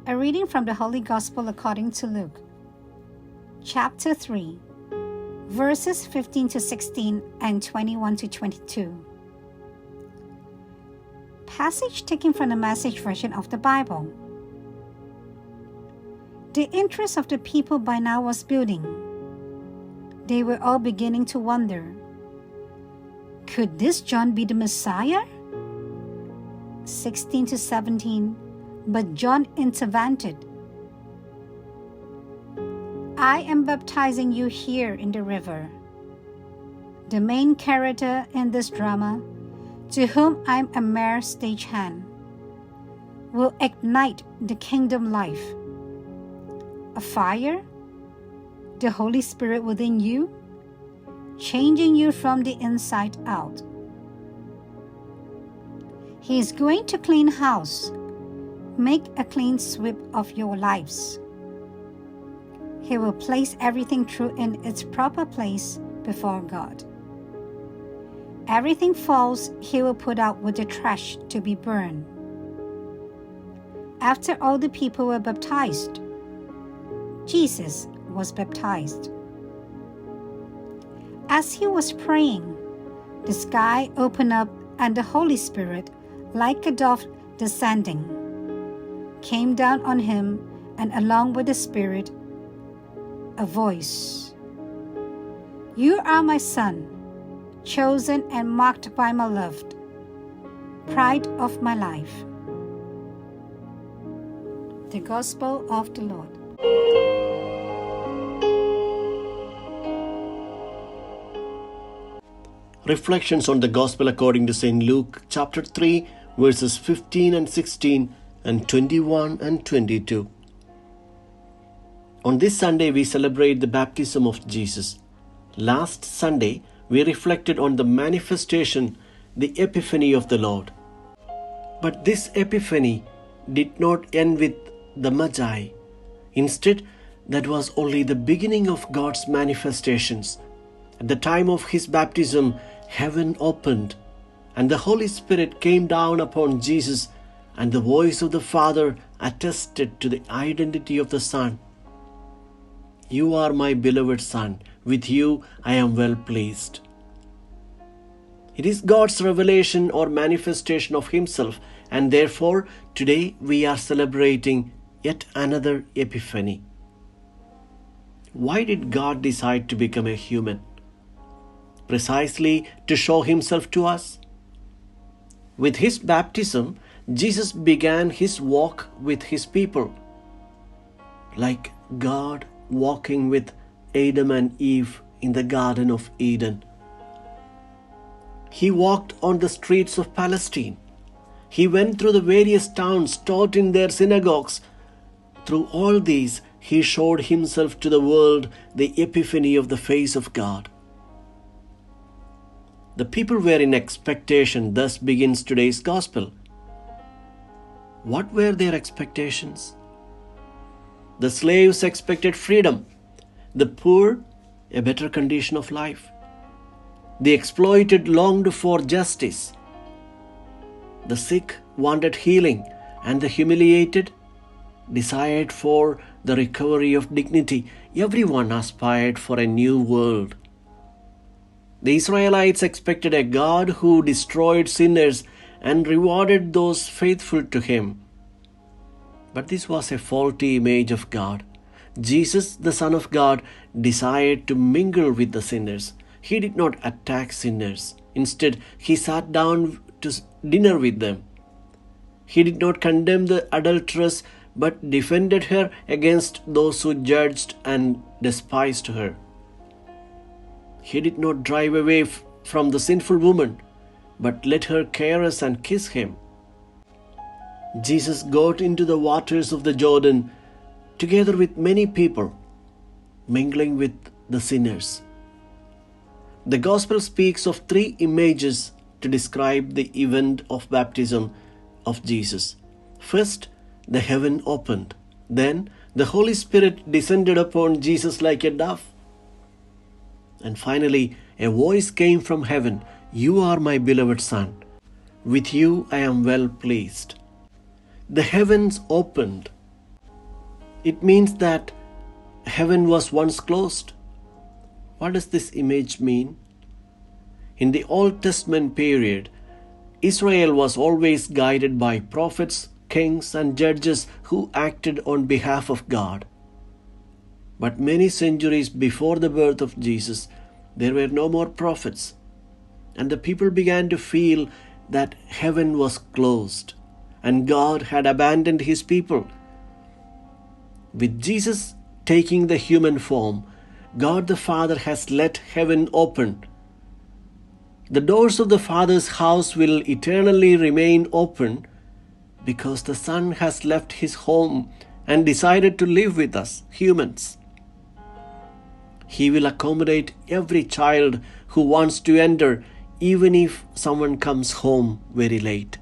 A reading from the Holy Gospel according to Luke, chapter 3, verses 15 to 16 and 21 to 22. Passage taken from the Message version of the Bible. The interest of the people by now was building. They were all beginning to wonder, could this John be the Messiah? 16 to 17. But John intervened. I am baptizing you here in the river. The main character in this drama, to whom I am a mere stagehand, will ignite the kingdom life. A fire, the Holy Spirit within you, changing you from the inside out. He is going to clean house. Make a clean sweep of your lives. He will place everything true in its proper place before God. Everything false He will put out with the trash to be burned. After all the people were baptized, Jesus was baptized. As He was praying, the sky opened up and the Holy Spirit, like a dove descending, came down on Him, and along with the Spirit, a voice. You are my Son, chosen and marked by my love, pride of my life. The Gospel of the Lord. Reflections on the Gospel according to St. Luke, chapter 3, verses 15 and 16 and 21 and 22. On this Sunday, we celebrate the baptism of Jesus. Last Sunday, we reflected on the manifestation, the Epiphany of the Lord. But this Epiphany did not end with the Magi. Instead, that was only the beginning of God's manifestations. At the time of His baptism, heaven opened, and the Holy Spirit came down upon Jesus, and the voice of the Father attested to the identity of the Son. You are my beloved Son, with you I am well pleased. It is God's revelation or manifestation of Himself, and therefore today we are celebrating yet another Epiphany. Why did God decide to become a human? Precisely to show Himself to us. With His baptism, Jesus began His walk with His people, like God walking with Adam and Eve in the Garden of Eden. He walked on the streets of Palestine. He went through the various towns, taught in their synagogues. Through all these, He showed Himself to the world, the epiphany of the face of God. The people were in expectation, thus begins today's Gospel. What were their expectations? The slaves expected freedom, the poor a better condition of life. The exploited longed for justice. The sick wanted healing, and the humiliated desired for the recovery of dignity. Everyone aspired for a new world. The Israelites expected a God who destroyed sinners and rewarded those faithful to Him. But this was a faulty image of God. Jesus, the Son of God, desired to mingle with the sinners. He did not attack sinners. Instead, He sat down to dinner with them. He did not condemn the adulteress, but defended her against those who judged and despised her. He did not drive away from the sinful woman, but let her caress and kiss Him. Jesus got into the waters of the Jordan together with many people, mingling with the sinners. The Gospel speaks of three images to describe the event of baptism of Jesus. First, the heaven opened. Then, the Holy Spirit descended upon Jesus like a dove. And finally, a voice came from heaven, "You are my beloved Son. With you I am well pleased." The heavens opened. It means that heaven was once closed. What does this image mean? In the Old Testament period, Israel was always guided by prophets, kings, and judges who acted on behalf of God. But many centuries before the birth of Jesus, there were no more prophets, and the people began to feel that heaven was closed and God had abandoned his people. With Jesus taking the human form, God the Father has let heaven open. The doors of the Father's house will eternally remain open because the Son has left his home and decided to live with us, humans. He will accommodate every child who wants to enter, even if someone comes home very late.